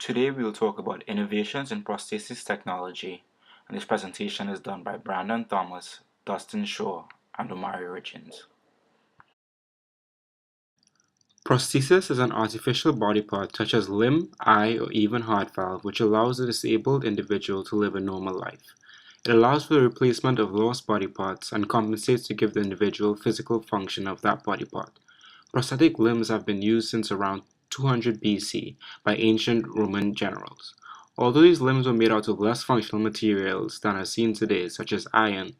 Today we will talk about innovations in prosthesis technology, and this presentation is done by Brandon Thomas, Dustin Shaw, and Omari Richins. Prosthesis is an artificial body part such as limb, eye, or even heart valve which allows a disabled individual to live a normal life. It allows for the replacement of lost body parts and compensates to give the individual physical function of that body part. Prosthetic limbs have been used since around 200 BC by ancient Roman generals. Although these limbs were made out of less functional materials than are seen today, such as iron,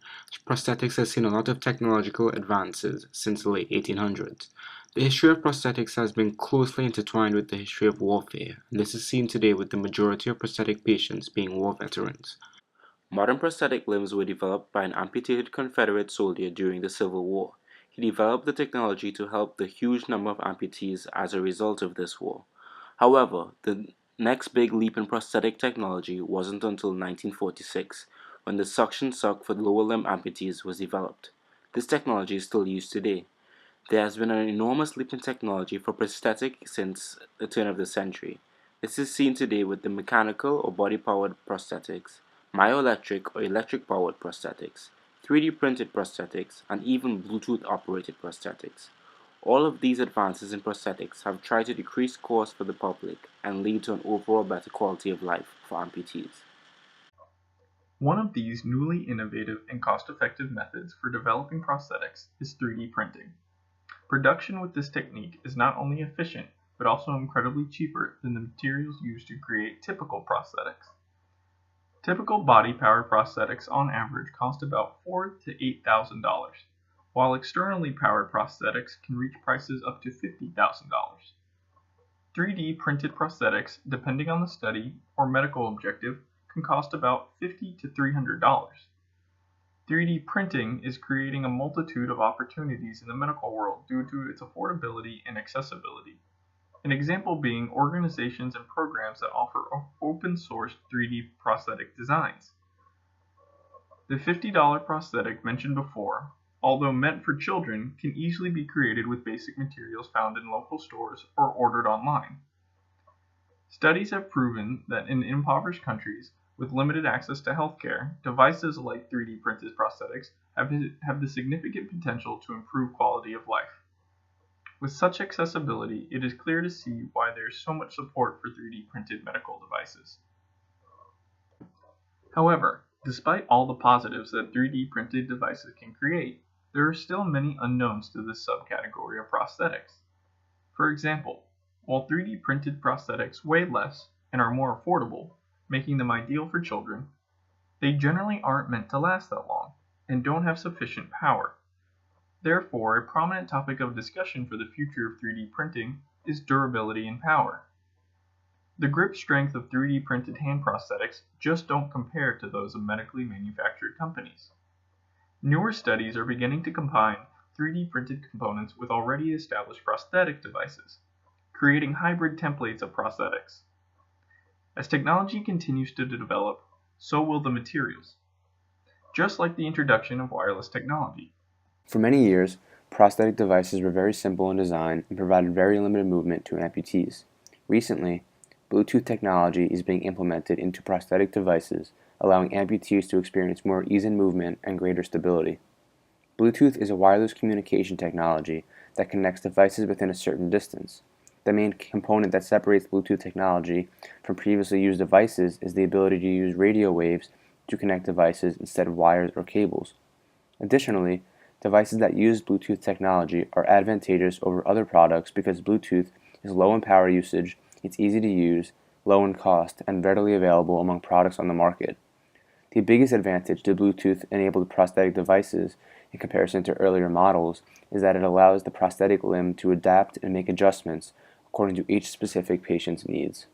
prosthetics has seen a lot of technological advances since the late 1800s. The history of prosthetics has been closely intertwined with the history of warfare, and this is seen today with the majority of prosthetic patients being war veterans. Modern prosthetic limbs were developed by an amputated Confederate soldier during the Civil War. He developed the technology to help the huge number of amputees as a result of this war. However, the next big leap in prosthetic technology wasn't until 1946, when the suction suck for lower limb amputees was developed. This technology is still used today. There has been an enormous leap in technology for prosthetic since the turn of the century. This is seen today with the mechanical or body-powered prosthetics, myoelectric or electric-powered prosthetics, 3D printed prosthetics, and even Bluetooth-operated prosthetics. All of these advances in prosthetics have tried to decrease costs for the public and lead to an overall better quality of life for amputees. One of these newly innovative and cost-effective methods for developing prosthetics is 3D printing. Production with this technique is not only efficient, but also incredibly cheaper than the materials used to create typical prosthetics. Typical body-powered prosthetics on average cost about $4,000 to $8,000, while externally powered prosthetics can reach prices up to $50,000. 3D printed prosthetics, depending on the study or medical objective, can cost about $50 to $300. 3D printing is creating a multitude of opportunities in the medical world due to its affordability and accessibility. An example being organizations and programs that offer open-source 3D prosthetic designs. The $50 prosthetic mentioned before, although meant for children, can easily be created with basic materials found in local stores or ordered online. Studies have proven that in impoverished countries with limited access to healthcare, devices like 3D printed prosthetics have the significant potential to improve quality of life. With such accessibility, it is clear to see why there is so much support for 3D printed medical devices. However, despite all the positives that 3D printed devices can create, there are still many unknowns to this subcategory of prosthetics. For example, while 3D printed prosthetics weigh less and are more affordable, making them ideal for children, they generally aren't meant to last that long and don't have sufficient power. Therefore, a prominent topic of discussion for the future of 3D printing is durability and power. The grip strength of 3D printed hand prosthetics just don't compare to those of medically manufactured companies. Newer studies are beginning to combine 3D printed components with already established prosthetic devices, creating hybrid templates of prosthetics. As technology continues to develop, so will the materials, just like the introduction of wireless technology. For many years, prosthetic devices were very simple in design and provided very limited movement to amputees. Recently, Bluetooth technology is being implemented into prosthetic devices, allowing amputees to experience more ease in movement and greater stability. Bluetooth is a wireless communication technology that connects devices within a certain distance. The main component that separates Bluetooth technology from previously used devices is the ability to use radio waves to connect devices instead of wires or cables. Additionally, devices that use Bluetooth technology are advantageous over other products because Bluetooth is low in power usage, it's easy to use, low in cost, and readily available among products on the market. The biggest advantage to Bluetooth-enabled prosthetic devices in comparison to earlier models is that it allows the prosthetic limb to adapt and make adjustments according to each specific patient's needs.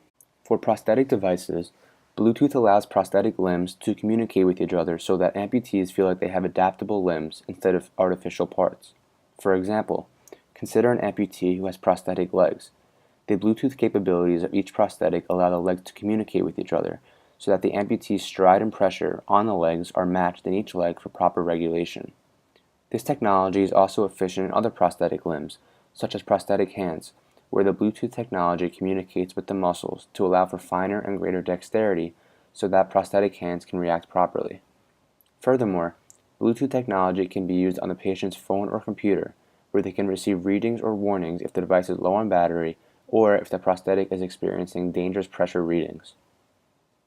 For prosthetic devices, Bluetooth allows prosthetic limbs to communicate with each other so that amputees feel like they have adaptable limbs instead of artificial parts. For example, consider an amputee who has prosthetic legs. The Bluetooth capabilities of each prosthetic allow the legs to communicate with each other so that the amputee's stride and pressure on the legs are matched in each leg for proper regulation. This technology is also efficient in other prosthetic limbs, such as prosthetic hands, where the Bluetooth technology communicates with the muscles to allow for finer and greater dexterity so that prosthetic hands can react properly. Furthermore, Bluetooth technology can be used on the patient's phone or computer, where they can receive readings or warnings if the device is low on battery or if the prosthetic is experiencing dangerous pressure readings.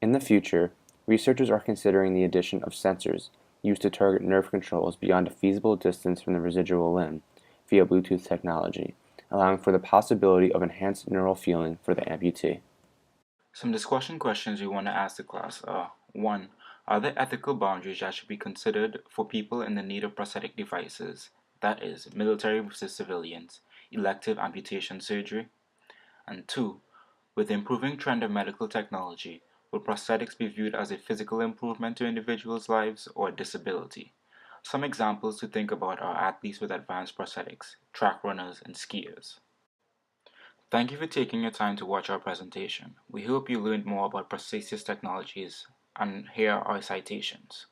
In the future, researchers are considering the addition of sensors used to target nerve controls beyond a feasible distance from the residual limb via Bluetooth technology, allowing for the possibility of enhanced neural feeling for the amputee. Some discussion questions we want to ask the class are: 1. Are there ethical boundaries that should be considered for people in the need of prosthetic devices, that is, military versus civilians, elective amputation surgery? And 2. With the improving trend of medical technology, will prosthetics be viewed as a physical improvement to individuals' lives or a disability? Some examples to think about are athletes with advanced prosthetics, track runners, and skiers. Thank you for taking your time to watch our presentation. We hope you learned more about prosthesis technologies, and here are our citations.